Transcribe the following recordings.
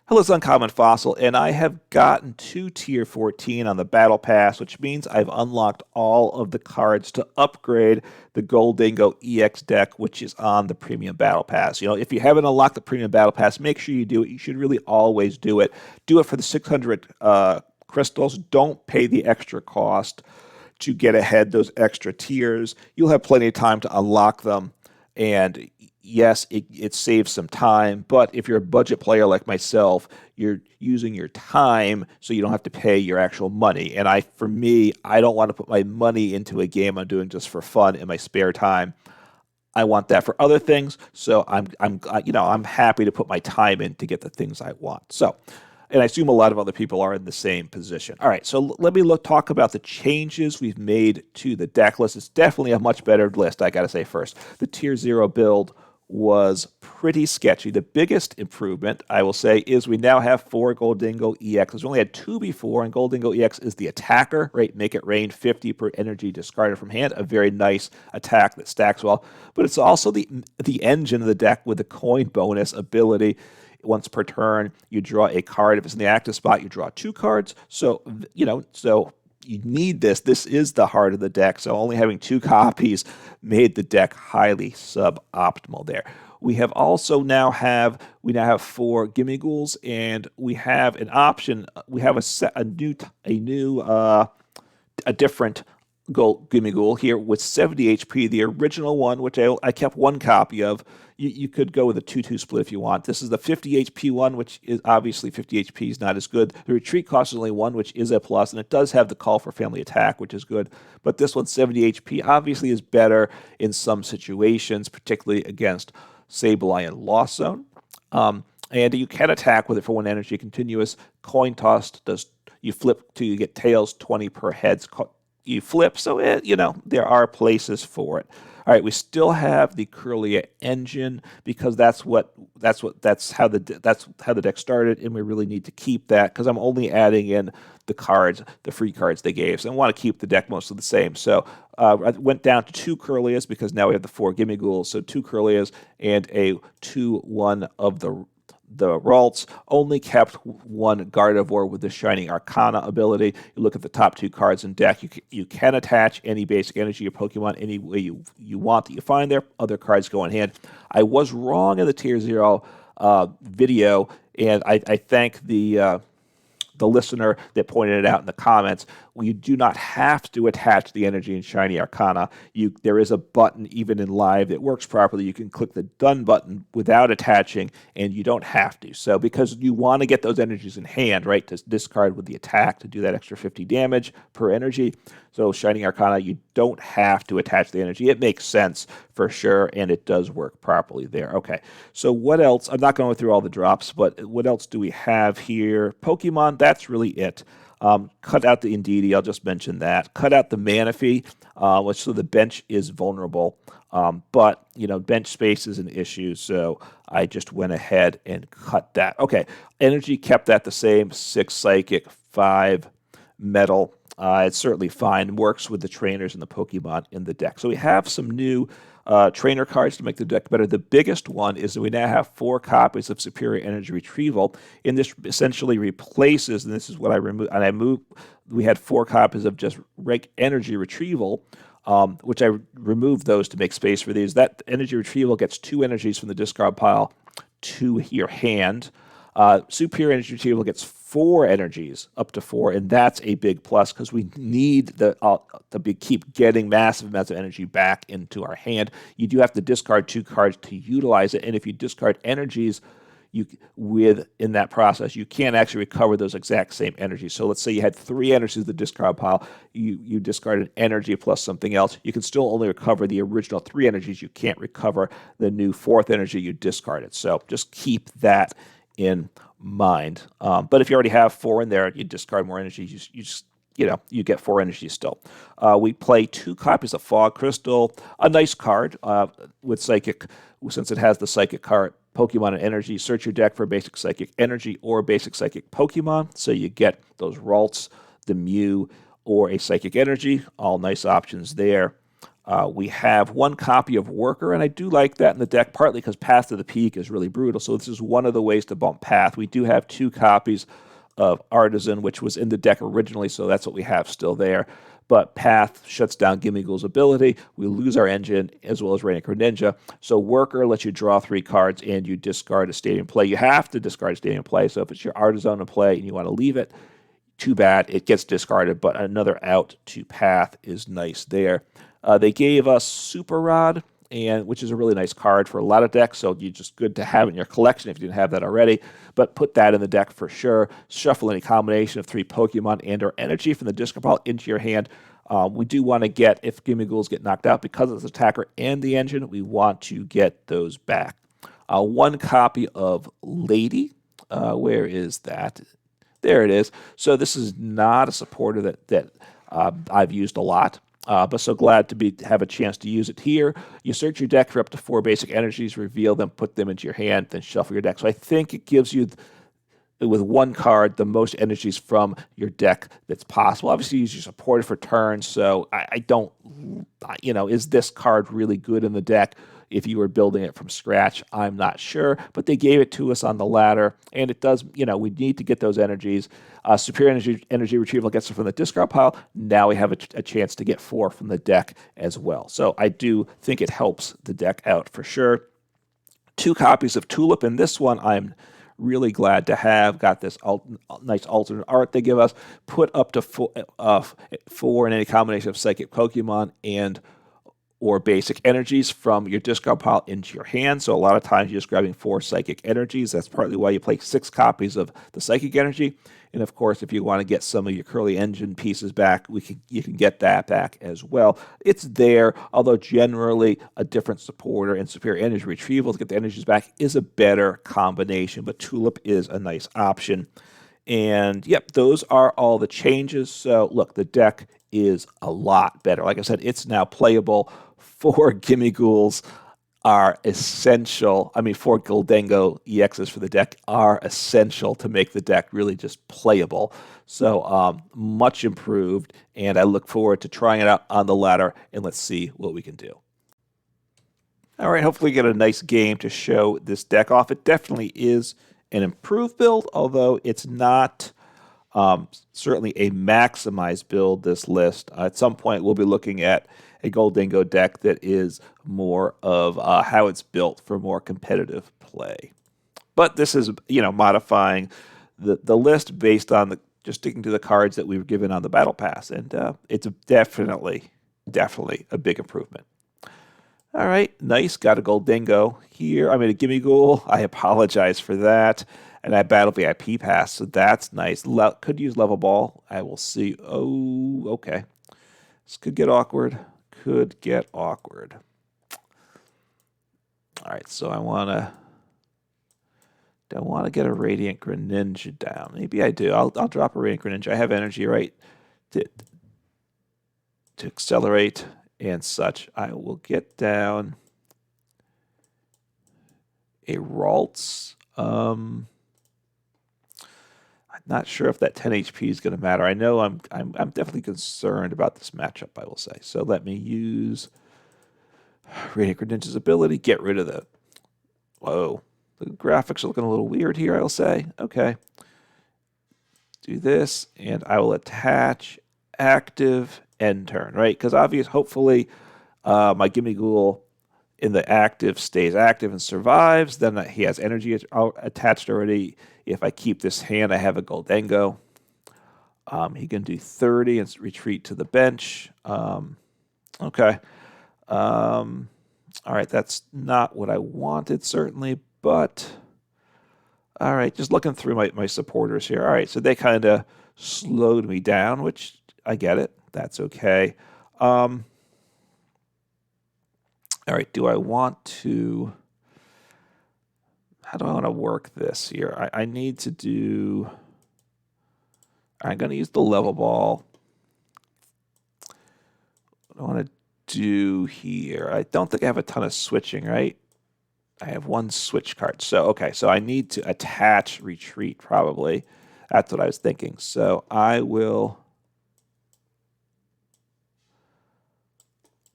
Hello, it's Uncommon Fossil, and I have gotten to Tier 14 on the Battle Pass, which means I've unlocked all of the cards to upgrade the Gholdengo EX deck, which is on the Premium Battle Pass. You know, if you haven't unlocked the Premium Battle Pass, make sure you do it. You should really always do it. Do it for the 600 crystals. Don't pay the extra cost to get ahead those extra tiers. You'll have plenty of time to unlock them, and yes, it saves some time, but if you're a budget player like myself, you're using your time so you don't have to pay your actual money. And for me, I don't want to put my money into a game I'm doing just for fun in my spare time. I want that for other things, so I'm happy to put my time in to get the things I want. So, and I assume a lot of other people are in the same position. All right, so let me talk about the changes we've made to the deck list. It's definitely a much better list, I got to say first. The Tier 0 build was pretty sketchy. The biggest improvement, I will say, is we now have 4 Gholdengo EXs. We only had 2 before, and Gholdengo EX is the attacker, right? Make it rain 50 per energy discarded from hand. A very nice attack that stacks well. But it's also the engine of the deck with the coin bonus ability. Once per turn, you draw a card. If it's in the active spot, you draw 2 cards. So, you need this. This is the heart of the deck, so only having 2 copies made the deck highly suboptimal there. We have also now have 4 Gimmighouls, and we have an option. We have a different Gimmighoul here with 70 HP. The original one, which I kept 1 copy of. You could go with a 2-2 split if you want. This is the 50 HP one, which is obviously 50 HP is not as good. The retreat cost is only 1, which is a plus, and it does have the call for family attack, which is good. But this one, 70 HP, obviously is better in some situations, particularly against Sableye and Lost Zone. And you can attack with it for 1 energy. Continuous coin toss you flip till you get tails, 20 per heads. You flip, so there are places for it. All right, we still have the Kirlia engine because that's how the deck started, and we really need to keep that because I'm only adding in the cards, the free cards they gave. So I want to keep the deck mostly the same. So I went down to 2 Kirlias because now we have the 4 Gimmighouls. So 2 Kirlias and a 2/1 of the Ralts. Only kept 1 Gardevoir with the Shining Arcana ability. You look at the top 2 cards in deck. You can attach any basic energy or Pokemon any way you want that you find there. Other cards go in hand. I was wrong in the Tier 0 video, and I thank the listener that pointed it out in the comments. You do not have to attach the energy in Shiny Arcana. There is a button, even in live, that works properly. You can click the Done button without attaching, and you don't have to. So because you want to get those energies in hand, right, to discard with the attack to do that extra 50 damage per energy. So Shining Arcana, you don't have to attach the energy. It makes sense for sure, and it does work properly there. Okay, so what else? I'm not going through all the drops, but what else do we have here? Pokemon, that's really it. Cut out the Indeedee, I'll just mention that. Cut out the Manaphy, which so the bench is vulnerable. But, bench space is an issue, so I just went ahead and cut that. Okay, energy kept that the same, 6 Psychic, 5 Metal. It's certainly fine, works with the trainers and the Pokemon in the deck. So we have some new trainer cards to make the deck better. The biggest one is that we now have 4 copies of Superior Energy Retrieval, and this essentially replaces, and this is what I removed, we had 4 copies of just Energy Retrieval, which I removed those to make space for these. That Energy Retrieval gets 2 energies from the discard pile to your hand. Superior Energy Retrieval gets 4 energies, up to 4, and that's a big plus because we need to keep getting massive amounts of energy back into our hand. You do have to discard 2 cards to utilize it, and if you discard energies in that process, you can't actually recover those exact same energies. So let's say you had 3 energies in the discard pile, you discard an energy plus something else, you can still only recover the original 3 energies. You can't recover the new 4th energy you discarded. So just keep that in mind. But if you already have 4 in there, you discard more energy. You get 4 energies still. We play 2 copies of Fog Crystal, a nice card with Psychic, since it has the Psychic card. Pokemon and Energy. Search your deck for basic Psychic Energy or basic Psychic Pokemon. So you get those Ralts, the Mew, or a Psychic Energy. All nice options there. We have one copy of Worker, and I do like that in the deck, partly because Path to the Peak is really brutal, so this is one of the ways to bump Path. We do have 2 copies of Artazon, which was in the deck originally, so that's what we have still there. But Path shuts down Gimmighoul's ability. We lose our engine as well as Radiant Greninja. So Worker lets you draw 3 cards and you discard a Stadium Play. You have to discard a Stadium Play, so if it's your Artazon in play and you want to leave it, too bad, it gets discarded, but another out to Path is nice there. They gave us Super Rod, which is a really nice card for a lot of decks, so you're just good to have in your collection if you didn't have that already. But put that in the deck for sure. Shuffle any combination of 3 Pokemon and or energy from the discard pile into your hand. We do want to get, if Gimmighouls get knocked out because it's attacker and the engine, we want to get those back. 1 copy of Lady. Where is that? There it is. So this is not a supporter that I've used a lot. But so glad to have a chance to use it here. You search your deck for up to 4 basic energies, reveal them, put them into your hand, then shuffle your deck. So I think it gives you, with 1 card, the most energies from your deck that's possible. Obviously, use your supporter for turns, so I don't, is this card really good in the deck? If you were building it from scratch, I'm not sure, but they gave it to us on the ladder, and it does, we need to get those energies. Superior energy Retrieval gets it from the discard pile. Now we have a chance to get 4 from the deck as well. So I do think it helps the deck out for sure. 2 copies of Tulip, and this one I'm really glad to have. Got this nice alternate art they give us. Put up to 4 in any combination of Psychic Pokemon or basic energies from your discard pile into your hand. So a lot of times you're just grabbing 4 psychic energies. That's partly why you play 6 copies of the psychic energy. And of course, if you want to get some of your Kirlia engine pieces back, you can get that back as well. It's there, although generally a different supporter and superior energy retrieval to get the energies back is a better combination. But Tulip is a nice option. And yep, those are all the changes. So look, the deck is a lot better. Like I said, it's now playable. 4 Gimmighouls are essential. 4 Gholdengo EXs for the deck are essential to make the deck really just playable. So much improved, and I look forward to trying it out on the ladder, and let's see what we can do. All right, hopefully get a nice game to show this deck off. It definitely is an improved build, although it's not certainly a maximized build, this list. At some point, we'll be looking at a Gholdengo deck that is more of how it's built for more competitive play. But this is, modifying the list based on just sticking to the cards that we were given on the Battle Pass, and it's definitely a big improvement. All right, nice. Got a Gholdengo here. A Gimmighoul. I apologize for that. And I have Battle VIP Pass, so that's nice. Could use Level Ball. I will see. Oh, okay. This could get awkward. All right, so I don't want to get a Radiant Greninja down. Maybe I do. I'll drop a Radiant Greninja. I have energy, right, to accelerate and such. I will get down a Ralts. I'm not sure if that 10 HP is going to matter. I know I'm definitely concerned about this matchup, I will say. So let me use Radiant Greninja's ability. Get rid of the... Whoa. The graphics are looking a little weird here, I'll say. Okay. Do this, and I will attach active end turn, right? Because hopefully my Gimmighoul in the active stays active and survives. Then he has energy attached already. If I keep this hand, I have a Gholdengo. He can do 30 and retreat to the bench. Okay. All right, that's not what I wanted, certainly, but all right, just looking through my supporters here. All right, so they kind of slowed me down, which I get it. That's okay. All right, do I want to... How do I want to work this here? I need to do... I'm going to use the Level Ball. What do I want to do here? I don't think I have a ton of switching, right? I have 1 switch card. So, okay, so I need to attach retreat, probably. That's what I was thinking. So I will...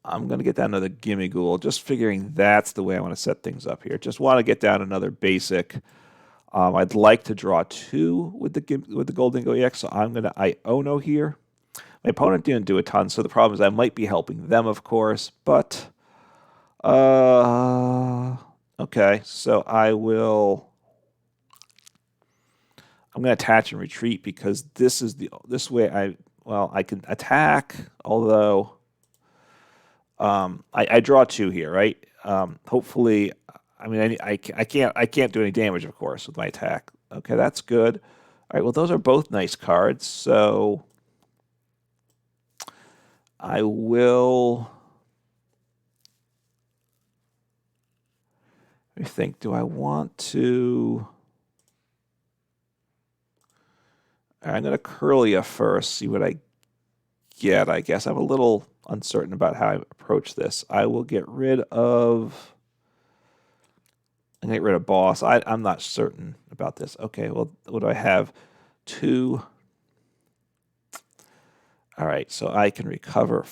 I'm going to get down another Gimmighoul, just figuring that's the way I want to set things up here. Just want to get down another basic. I'd like to draw 2 with the Gholdengo EX, so I'm going to Iono here. My opponent didn't do a ton, so the problem is I might be helping them, of course, but okay, so I'm going to attach and retreat because this way I can attack, although I draw 2 here, right? Hopefully, I mean, I can't do any damage, of course, with my attack. Okay, that's good. All right, well, those are both nice cards, so I will. Let me think. Do I want to? All right, I'm going to Kirlia first, see what I get, I guess. I'm a little uncertain about how I approach this. I will get rid of. I'm going to get rid of boss. I'm not certain about this. Okay, well, what do I have? 2. All right, so I can recover.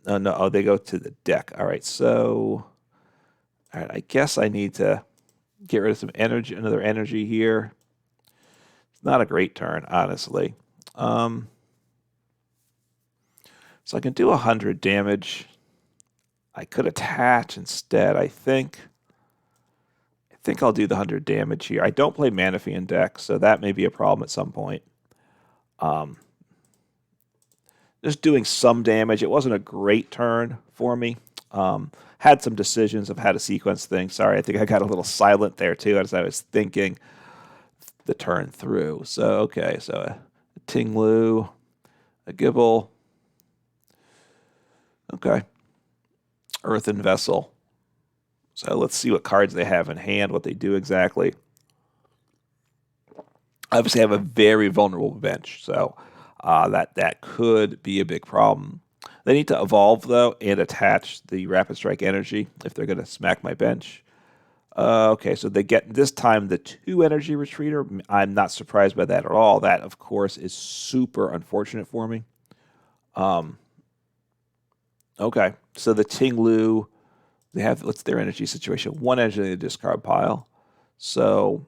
No, they go to the deck. All right, so. All right, I guess I need to get rid of some energy, another energy here. It's not a great turn, honestly. So I can do 100 damage. I could attach instead, I think. I think I'll do the 100 damage here. I don't play Manaphy in deck, so that may be a problem at some point. Just doing some damage. It wasn't a great turn for me. Had some decisions of how to sequence things. Sorry, I think I got a little silent there too as I was thinking the turn through. So, okay, so a Tinglu, a Gimmighoul. Okay. Earthen Vessel. So let's see what cards they have in hand, what they do exactly. Obviously, I have a very vulnerable bench, so that could be a big problem. They need to evolve, though, and attach the Rapid Strike energy if they're going to smack my bench. Okay, so they get, this time, the 2 energy retreater. I'm not surprised by that at all. That, of course, is super unfortunate for me. Okay, so the Tinglu, they have, what's their energy situation? 1 energy in the discard pile. So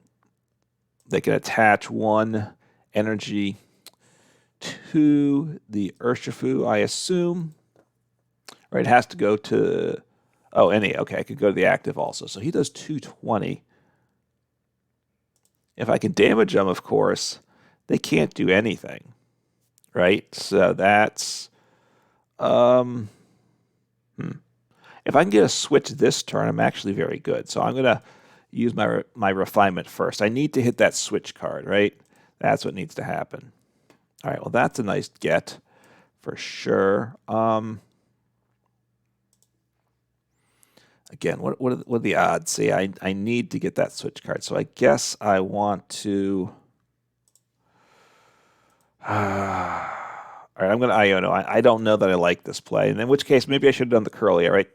they can attach 1 energy to the Urshifu, I assume. Right, it has to go to... Oh, okay, I could go to the active also. So he does 220. If I can damage them, of course, they can't do anything. Right? So that's... If I can get a switch this turn, I'm actually very good. So I'm going to use my refinement first. I need to hit that switch card, right? That's what needs to happen. All right, well, that's a nice get for sure. Again, what are the odds? See, I need to get that switch card. So I guess I want to... All right, I'm going to Iono. I don't know that I like this play. And in which case, maybe I should have done the Kirlia, right?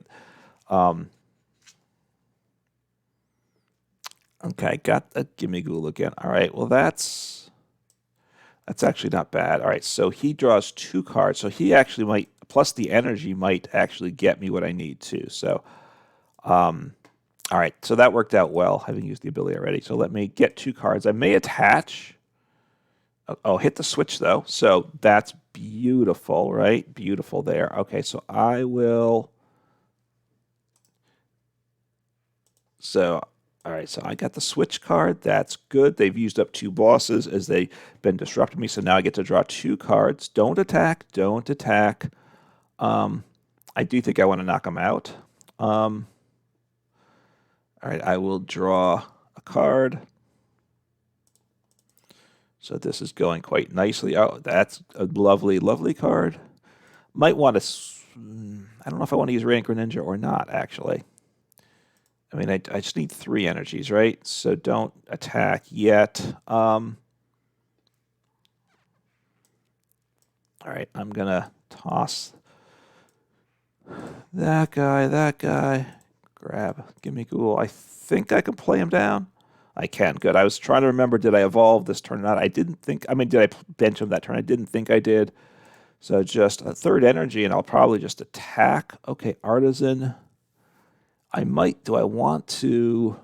Okay, got a Gimmighoul again. All right, well, that's actually not bad. All right, so he draws 2 cards. So he actually might, plus the energy, might actually get me what I need to. So, all right, so that worked out well, having used the ability already. So let me get 2 cards. I may attach. Oh, hit the switch, though. So that's beautiful, right? Beautiful there. Okay, so I will... So, all right, so I got the switch card. That's good. They've used up 2 bosses as they've been disrupting me, so now I get to draw 2 cards. Don't attack. Don't attack. I do think I want to knock them out. All right, I will draw a card. So this is going quite nicely. Oh, that's a lovely, lovely card. Might want to... I don't know if I want to use Radiant Greninja or not, actually. I mean, I just need 3 energies, right? So don't attack yet. All right, I'm going to toss that guy. Grab Gimmighoul. I think I can play him down. I can. Good. I was trying to remember, did I evolve this turn or not? I didn't think... I mean, did I bench him that turn? I didn't think I did. So just a third energy, and I'll probably just attack. Okay, Artazon. Do I want to?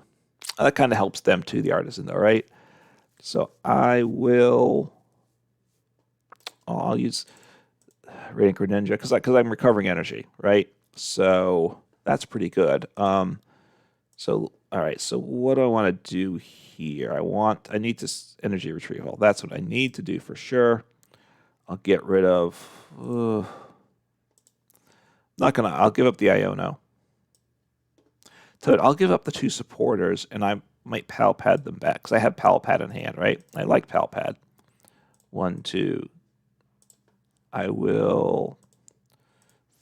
That kind of helps them too, the Artazon, though, right? So I will. Oh, I'll use Radiant Greninja because I'm recovering energy, right? So that's pretty good. So all right. So what do I want to do here? I need this energy retrieval. That's what I need to do for sure. I'll get rid of. I'll give up the Iono. So I'll give up the two supporters, and I might Pal Pad them back because I have Pal Pad in hand, right? I like Pal Pad. 1, 2. I will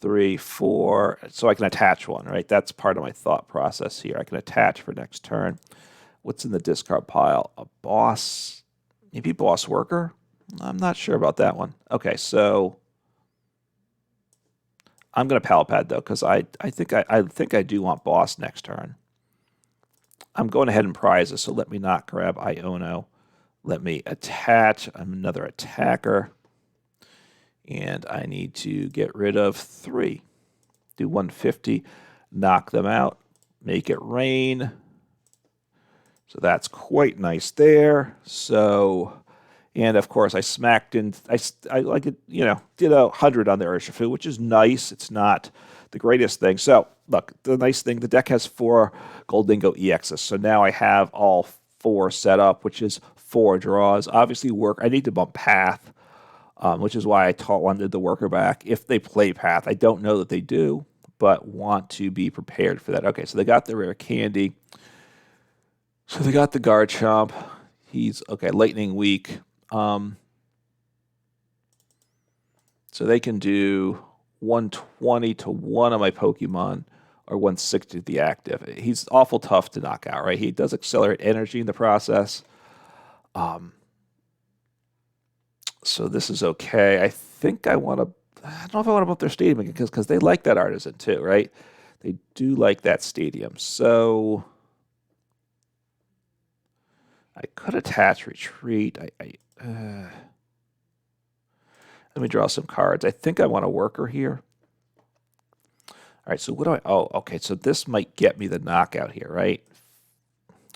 3, 4, so I can attach one, right? That's part of my thought process here. I can attach for next turn. What's in the discard pile? A boss, maybe boss worker? I'm not sure about that one. Okay, so I'm going to Pal Pad though, because I think I do want boss next turn. I'm going ahead and prizes, so let me not grab Iono. Let me attach. I'm another attacker. And I need to get rid of 3. Do 150, knock them out, make it rain. So that's quite nice there. So, and of course I smacked in, I like it, did 100 on the Urshifu, which is nice. It's not the greatest thing. So look, the nice thing, the deck has 4 Gholdengo EXs. So now I have all 4 set up, which is 4 draws. Obviously I need to bump Path. Which is why I wanted the worker back. If they play Path, I don't know that they do, but want to be prepared for that. Okay, so they got the rare candy. So they got the Garchomp. He's, okay, Lightning Weak. So they can do 120 to one of my Pokemon, or 160 to the active. He's awful tough to knock out, right? He does accelerate energy in the process. So this is okay. I think I don't know if I want to bump their stadium again because they like that Artazon too, right? They do like that stadium. So I could attach retreat. Let me draw some cards. I think I want a worker here. All right, so what do oh, okay, so this might get me the knockout here, right?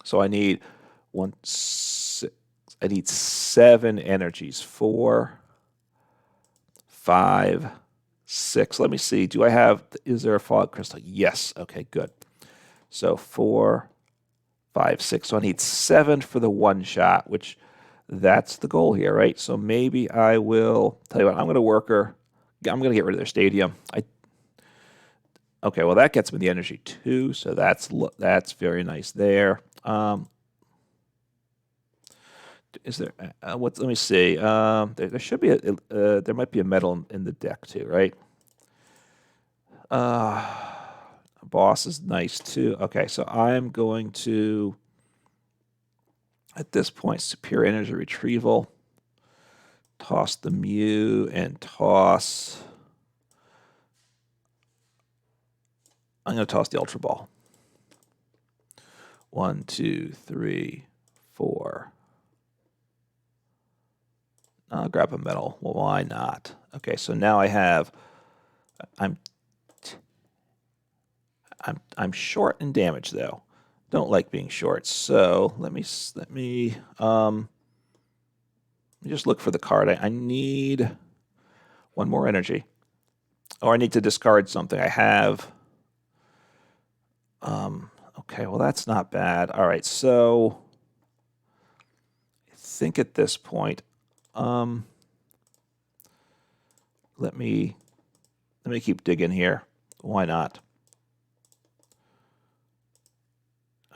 So I need 7 energies. 4, 5, 6. Let me see. Is there a Fog Crystal? Yes. Okay, good. So 4, 5, 6. So I need 7 for the one shot, which that's the goal here, right? So maybe I will tell you what, I'm going to worker. I'm going to get rid of their stadium. Okay, well that gets me the energy too, so that's very nice there. Is there let me see. There should be there might be a medal in the deck too, right? Boss is nice too. Okay, so I'm going to at this point Superior Energy Retrieval, toss the Mew and toss. I'm going to toss the Ultra Ball. 1, 2, 3, 4. I'll grab a medal. Well, why not? Okay, so now I have. I'm short in damage though. Don't like being short. So let me just look for the card. I need 1 more energy, or I need to discard something. I have. Okay, well that's not bad. All right, so I think at this point. Let me keep digging here. Why not?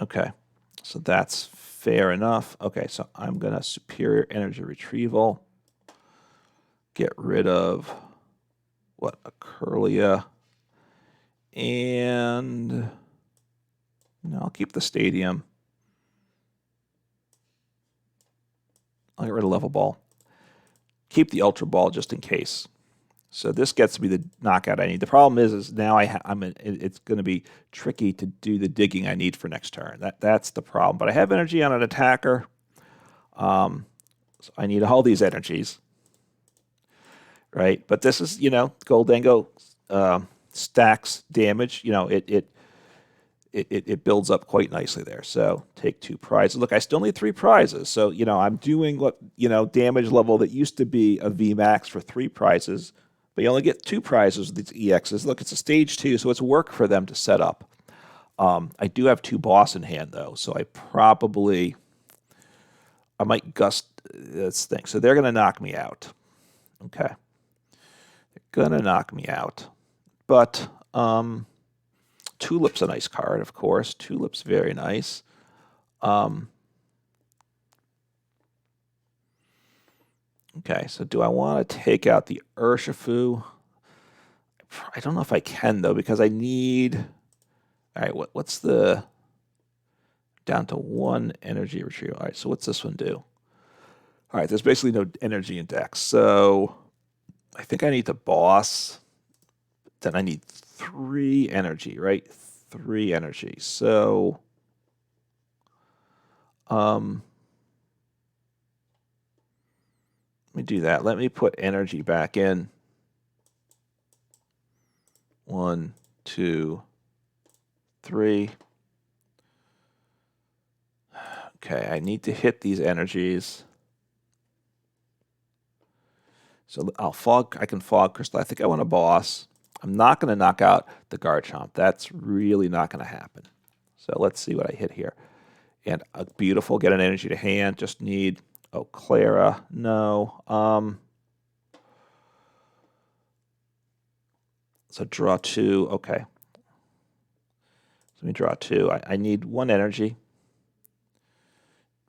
Okay, so that's fair enough. Okay, so I'm gonna Superior Energy Retrieval. Get rid of a Kirlia, and I'll keep the stadium. I'll get rid of Level Ball. Keep the Ultra Ball just in case. So this gets me the knockout I need. The problem is now it's going to be tricky to do the digging I need for next turn. That's the problem. But I have energy on an attacker. So I need all these energies. right? But this is, Gholdengo stacks damage. It builds up quite nicely there. So take 2 prizes. Look, I still need 3 prizes. So, I'm doing what, damage level that used to be a VMAX for 3 prizes, but you only get 2 prizes with these EXs. Look, it's a stage 2, so it's work for them to set up. I do have 2 boss in hand, though, so I might gust this thing. So they're going to knock me out. Okay. They're going to knock me out. But Tulip's a nice card, of course. Tulip's very nice. Okay, so do I want to take out the Urshifu? I don't know if I can, though, because I need... All right, what's the... Down to 1 energy retrieval. All right, so what's this one do? All right, there's basically no energy in Dex. So I think I need to boss. Then I need 3 energy, right? 3 energy. So let me do that. Let me put energy back in. 1, 2, 3. Okay, I need to hit these energies. So I can Fog Crystal. I think I want a boss. I'm not going to knock out the Garchomp. That's really not going to happen. So let's see what I hit here. And beautiful, get an energy to hand. Just need, Klara, no. So draw 2, okay. So let me draw 2. I need 1 energy.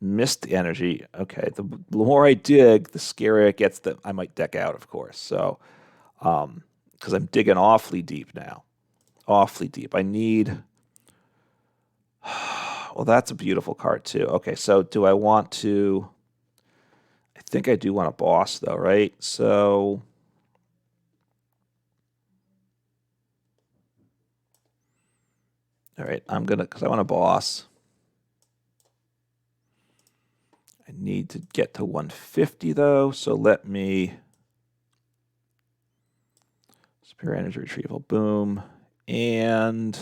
Missed the energy. Okay, the more I dig, the scarier it gets that I might deck out, of course. So, because I'm digging awfully deep now. Awfully deep. I need... Well, that's a beautiful card, too. Okay, so do I want to... I think I do want a boss, though, right? So... All right, I'm going to... Because I want a boss. I need to get to 150, though, so let me... Superior Energy Retrieval, boom. And...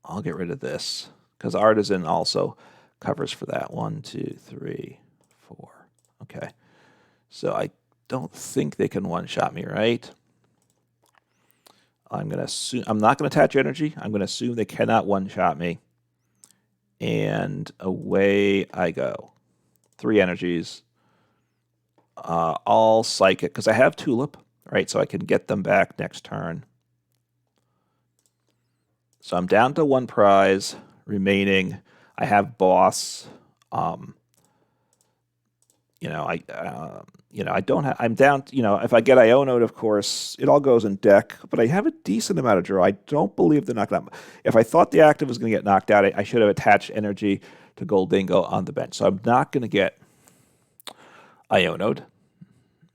I'll get rid of this, because Artazon also covers for that. 1, 2, 3, 4. Okay. So I don't think they can one-shot me, right? I'm not going to attach energy. I'm going to assume they cannot one-shot me. And away I go. 3 energies. All Psychic, because I have Tulip, right? So I can get them back next turn. So I'm down to 1 prize remaining. I have boss. I don't have. I'm down. If I get Iono'd, of course, it all goes in deck. But I have a decent amount of draw. I don't believe they're not going to. If I thought the active was going to get knocked out, I should have attached energy to Gholdengo on the bench. So I'm not going to get Iono'd.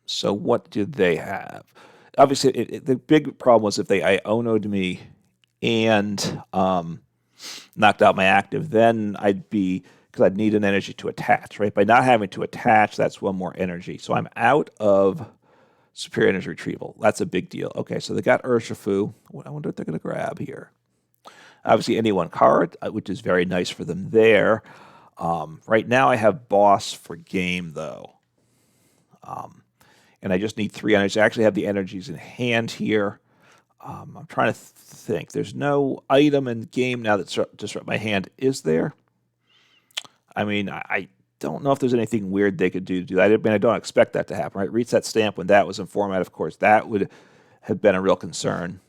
So what do they have? Obviously, the big problem was if they Iono'd me and knocked out my active, then I'd be, because I'd need an energy to attach, right? By not having to attach, that's 1 more energy. So I'm out of Superior Energy Retrieval. That's a big deal. Okay, so they got Urshifu. I wonder what they're going to grab here. Obviously, any 1 card, which is very nice for them there. Right now, I have boss for game, though. And I just need 3 energies. I actually have the energies in hand here. I'm trying to think. There's no item in the game now that's disrupt my hand. Is there? I mean, I don't know if there's anything weird they could do to do that. I mean, I don't expect that to happen, right? Reset Stamp, when that was in format, of course, that would have been a real concern.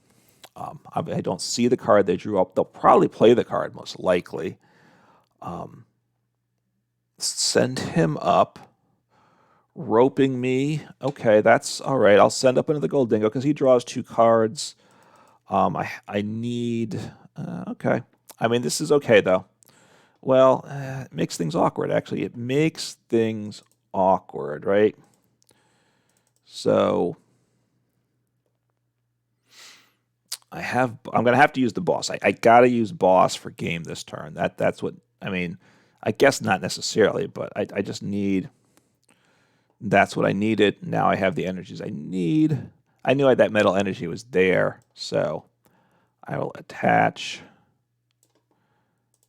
I don't see the card they drew up. They'll probably play the card, most likely. Send him up. Roping me. Okay, that's all right. I'll send up another Gholdengo because he draws 2 cards. I need... okay. I mean, this is okay, though. Well, it makes things awkward, actually. It makes things awkward, right? So... I'm going to have to use the boss. I got to use boss for game this turn. That's what... I mean, I guess not necessarily, but I just need That's what I needed. Now I have the energies I need. I knew that metal energy was there, so I will attach.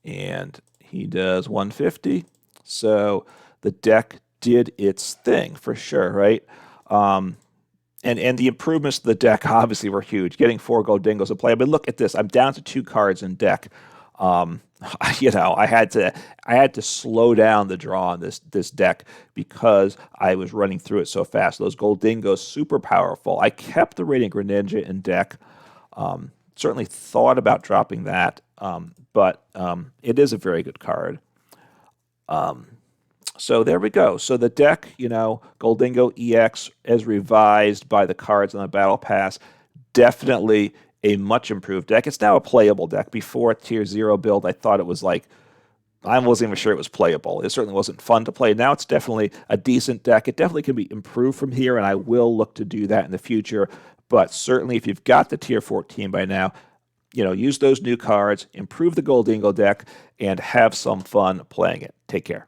And he does 150. So the deck did its thing for sure, right? And the improvements to the deck obviously were huge. Getting 4 Gholdengos to play. But look at this. I'm down to 2 cards in deck. I had to slow down the draw on this deck because I was running through it so fast. Those Gholdengos, super powerful. I kept the Radiant Greninja in deck. Certainly thought about dropping that, but it is a very good card. So there we go. So the deck, Gholdengo EX as revised by the cards on the Battle Pass, definitely a much improved deck. It's now a playable deck. Before Tier 0 build, I thought it was like, I wasn't even sure it was playable. It certainly wasn't fun to play. Now it's definitely a decent deck. It definitely can be improved from here, and I will look to do that in the future. But certainly if you've got the Tier 14 by now, use those new cards, improve the Gholdengo deck, and have some fun playing it. Take care.